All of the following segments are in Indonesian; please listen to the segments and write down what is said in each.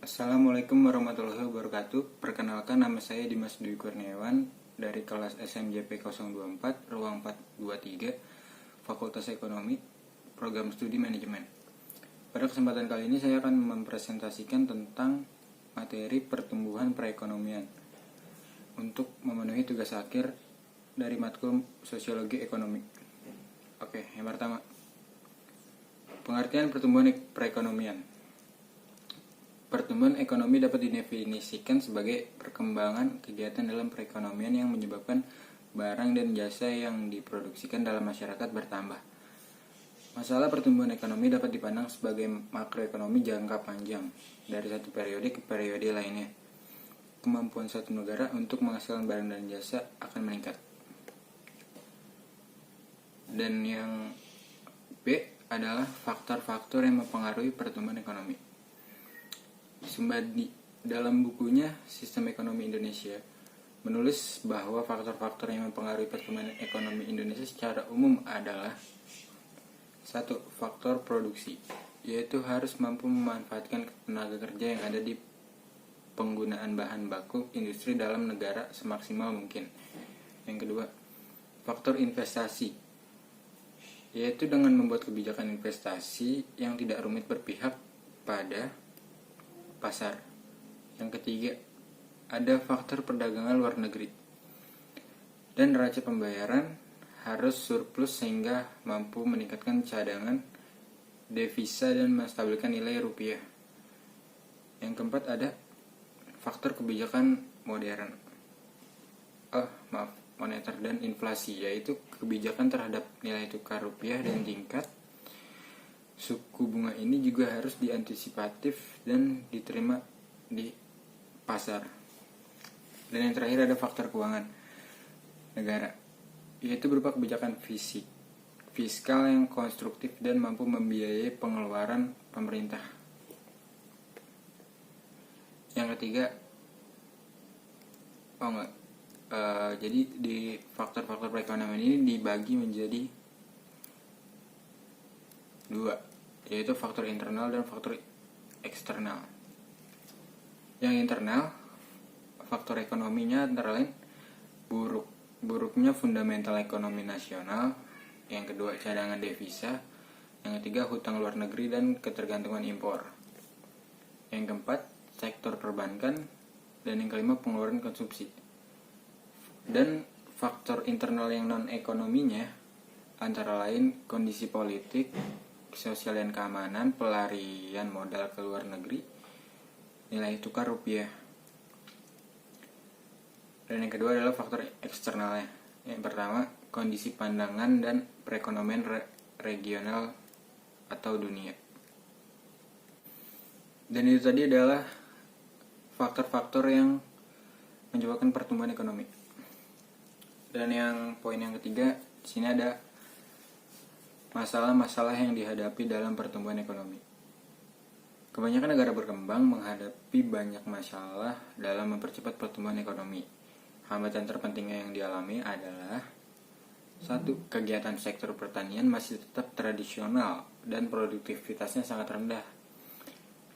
Assalamualaikum warahmatullahi wabarakatuh. Perkenalkan, nama saya Dimas Dwi Kurniawan dari kelas SMJP 024 ruang 423 Fakultas Ekonomi, Program Studi Manajemen. Pada kesempatan kali ini saya akan mempresentasikan tentang materi pertumbuhan perekonomian untuk memenuhi tugas akhir dari matkul Sosiologi Ekonomi. Oke, yang pertama, pengertian pertumbuhan perekonomian. Pertumbuhan ekonomi dapat didefinisikan sebagai perkembangan kegiatan dalam perekonomian yang menyebabkan barang dan jasa yang diproduksikan dalam masyarakat bertambah. Masalah pertumbuhan ekonomi dapat dipandang sebagai makroekonomi jangka panjang dari satu periode ke periode lainnya. Kemampuan satu negara untuk menghasilkan barang dan jasa akan meningkat. Dan yang B adalah faktor-faktor yang mempengaruhi pertumbuhan ekonomi. Sumbadi dalam bukunya Sistem Ekonomi Indonesia menulis bahwa faktor-faktor yang mempengaruhi pertumbuhan ekonomi Indonesia secara umum adalah 1. Faktor produksi, yaitu harus mampu memanfaatkan tenaga kerja yang ada di penggunaan bahan baku industri dalam negara semaksimal mungkin. Yang kedua, faktor investasi, yaitu dengan membuat kebijakan investasi yang tidak rumit berpihak pada pasar. Yang ketiga, ada faktor perdagangan luar negeri, dan neraca pembayaran harus surplus sehingga mampu meningkatkan cadangan devisa dan menstabilkan nilai rupiah. Yang keempat, ada faktor kebijakan moneter dan inflasi, yaitu kebijakan terhadap nilai tukar rupiah dan tingkat suku bunga ini juga harus diantisipatif dan diterima di pasar. Dan yang terakhir ada faktor keuangan negara, yaitu berupa kebijakan fiskal yang konstruktif dan mampu membiayai pengeluaran pemerintah. Yang ketiga, jadi di faktor-faktor perekonomian ini dibagi menjadi 2, yaitu faktor internal dan faktor eksternal. Yang internal, faktor ekonominya antara lain buruknya fundamental ekonomi nasional, yang kedua cadangan devisa, yang ketiga hutang luar negeri dan ketergantungan impor, yang keempat sektor perbankan, dan yang kelima pengeluaran konsumsi. Dan faktor internal yang non ekonominya antara lain kondisi politik, sosial dan keamanan, pelarian modal ke luar negeri, nilai tukar rupiah. Dan yang kedua adalah faktor eksternalnya. Yang pertama, kondisi pandangan dan perekonomian regional atau dunia. Dan itu tadi adalah faktor-faktor yang menyebabkan pertumbuhan ekonomi. Dan yang poin yang ketiga, di sini ada masalah-masalah yang dihadapi dalam pertumbuhan ekonomi. Kebanyakan negara berkembang menghadapi banyak masalah dalam mempercepat pertumbuhan ekonomi. Hambatan terpentingnya yang dialami adalah 1. Kegiatan sektor pertanian masih tetap tradisional dan produktivitasnya sangat rendah.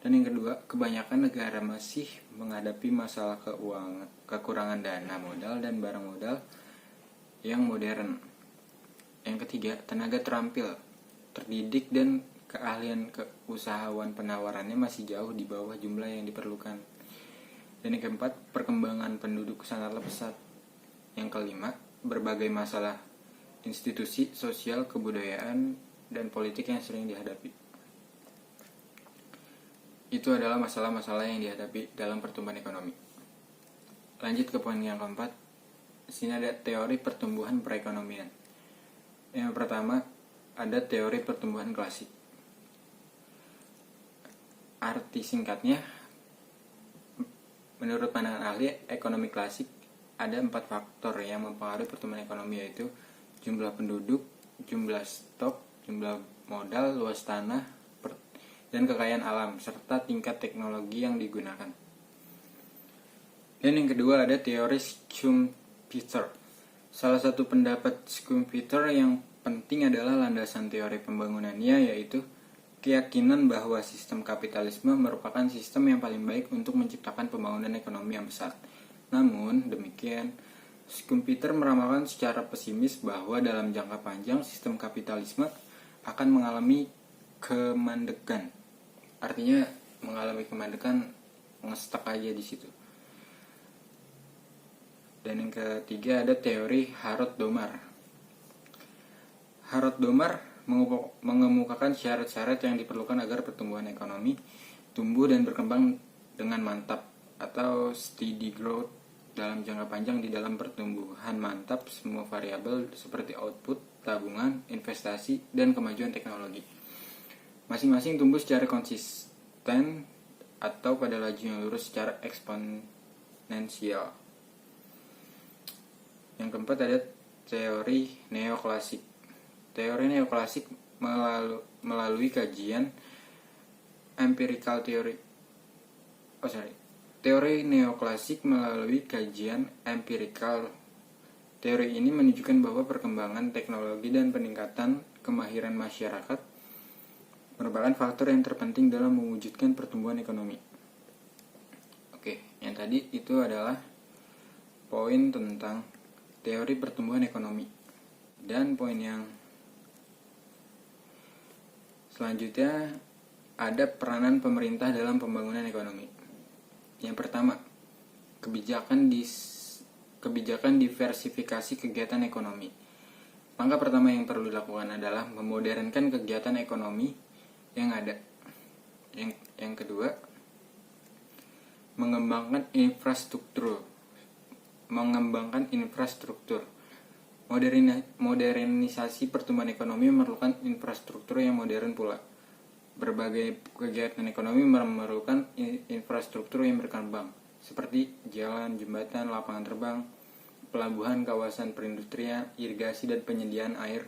Dan yang kedua, kebanyakan negara masih menghadapi masalah kekurangan dana modal dan barang modal yang modern. Yang ketiga, tenaga terampil, terdidik dan keahlian keusahawan penawarannya masih jauh di bawah jumlah yang diperlukan. Dan yang keempat, perkembangan penduduk sangatlah pesat. Yang kelima, berbagai masalah institusi, sosial, kebudayaan, dan politik yang sering dihadapi. Itu adalah masalah-masalah yang dihadapi dalam pertumbuhan ekonomi. Lanjut ke poin yang keempat. Di sini ada teori pertumbuhan perekonomian. Yang pertama, ada teori pertumbuhan klasik. Arti singkatnya, menurut pandangan ahli ekonomi klasik, ada 4 faktor yang mempengaruhi pertumbuhan ekonomi, yaitu jumlah penduduk, jumlah stok, jumlah modal, luas tanah, dan kekayaan alam, serta tingkat teknologi yang digunakan. Dan yang kedua ada teori Schumpeter. Salah satu pendapat Schumpeter yang penting adalah landasan teori pembangunannya, yaitu keyakinan bahwa sistem kapitalisme merupakan sistem yang paling baik untuk menciptakan pembangunan ekonomi yang besar. Namun demikian, Schumpeter meramalkan secara pesimis bahwa dalam jangka panjang sistem kapitalisme akan mengalami kemandekan. Artinya mengalami kemandekan, ngestak aja di situ. Dan yang ketiga ada teori Harrod-Domar. Harrod-Domar mengemukakan syarat-syarat yang diperlukan agar pertumbuhan ekonomi tumbuh dan berkembang dengan mantap atau steady growth dalam jangka panjang. Di dalam pertumbuhan mantap, semua variabel seperti output, tabungan, investasi, dan kemajuan teknologi masing-masing tumbuh secara konsisten atau pada laju yang lurus secara eksponensial. Yang keempat ada teori neoklasik. Teori neoklasik melalui kajian empirical teori neoklasik melalui kajian empirikal. Teori ini menunjukkan bahwa perkembangan teknologi dan peningkatan kemahiran masyarakat merupakan faktor yang terpenting dalam mewujudkan pertumbuhan ekonomi. Oke, yang tadi itu adalah poin tentang teori pertumbuhan ekonomi. Dan poin yang selanjutnya ada peranan pemerintah dalam pembangunan ekonomi. Yang pertama, kebijakan diversifikasi kegiatan ekonomi. Langkah pertama yang perlu dilakukan adalah memodernkan kegiatan ekonomi yang ada. Yang kedua, mengembangkan infrastruktur. Modernisasi pertumbuhan ekonomi memerlukan infrastruktur yang modern pula. Berbagai kegiatan ekonomi memerlukan infrastruktur yang berkembang, seperti jalan, jembatan, lapangan terbang, pelabuhan, kawasan perindustrian, irigasi dan penyediaan air,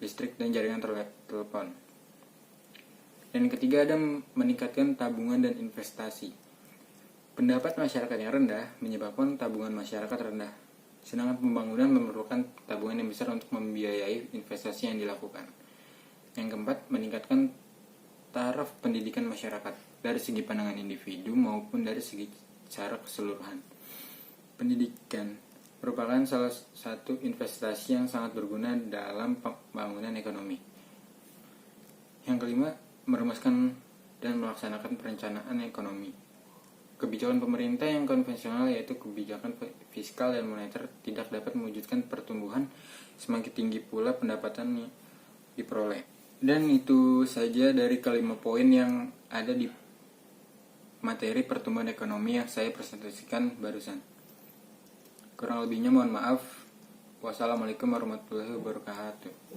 listrik, dan jaringan telepon. Dan yang ketiga ada meningkatkan tabungan dan investasi. Pendapat masyarakat yang rendah menyebabkan tabungan masyarakat rendah, sedangkan pembangunan memerlukan tabungan yang besar untuk membiayai investasi yang dilakukan. Yang keempat, meningkatkan taraf pendidikan masyarakat dari segi pandangan individu maupun dari segi secara keseluruhan. Pendidikan merupakan salah satu investasi yang sangat berguna dalam pembangunan ekonomi. Yang kelima, merumuskan dan melaksanakan perencanaan ekonomi. Kebijakan pemerintah yang konvensional, yaitu kebijakan fiskal dan moneter, tidak dapat mewujudkan pertumbuhan semakin tinggi pula pendapatan yang diperoleh. Dan itu saja dari kelima poin yang ada di materi pertumbuhan ekonomi yang saya presentasikan barusan. Kurang lebihnya mohon maaf. Wassalamualaikum warahmatullahi wabarakatuh.